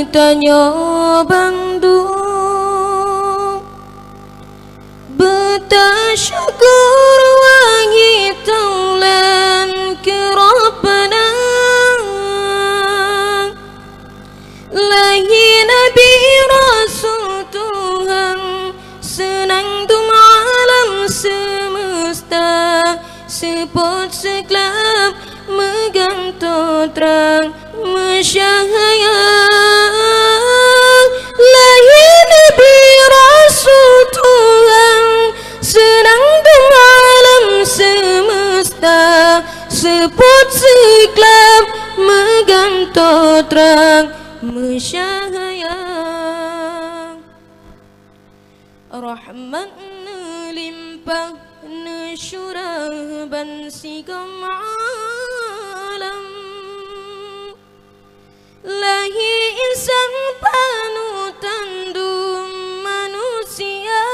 bertanya bandung bertasyukur wangi taulan ke Rabbana lahi Nabi Rasul Tuhan senang tu malam semesta sepot sekelap megantung terang mesyahayang lahi Nabi Rasul Tuhan senang tu malam semesta sepot sekelap megantung terang mesyahayang rahmat limpah syurah ban sigam alam lahi insan panutan dum manusia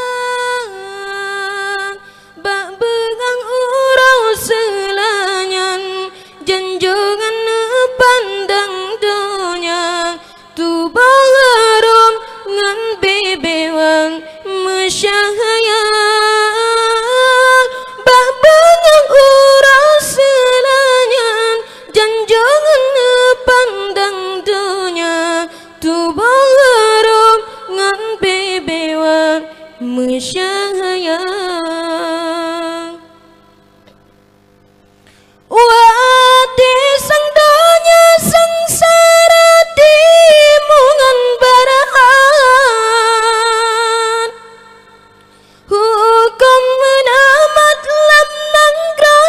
bak begang urau selanyan janjongan pandang dunia tu baharum ngan bebewang mesyahayang bak begang urau selanyan janjongan pandang dunia tu baharum ngan bebewang mesyahayang wati sang donya sengsara timungan barahan hukum menamat lam nangkro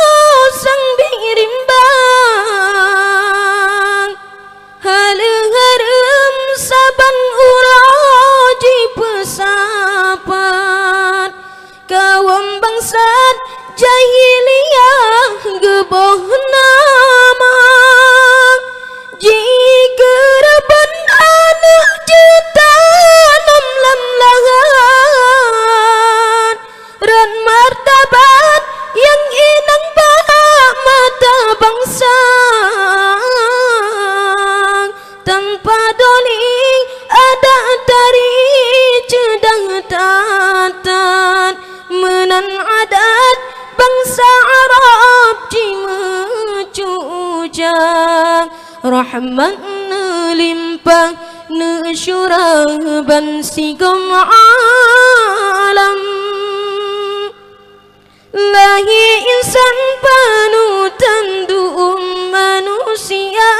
sang birimbang halu-harum saban uraji pesapat kawam bangsat jahiliyah geboh nama jika reban anak jetanam lam lahan ran martabat yang inang balak mata bangsa tanpa doli ada dari cedah tatan menan adat bangsa Arab cimecujang rahmat limpah syurah ban sigam alam lahi insan panutan du'um manusia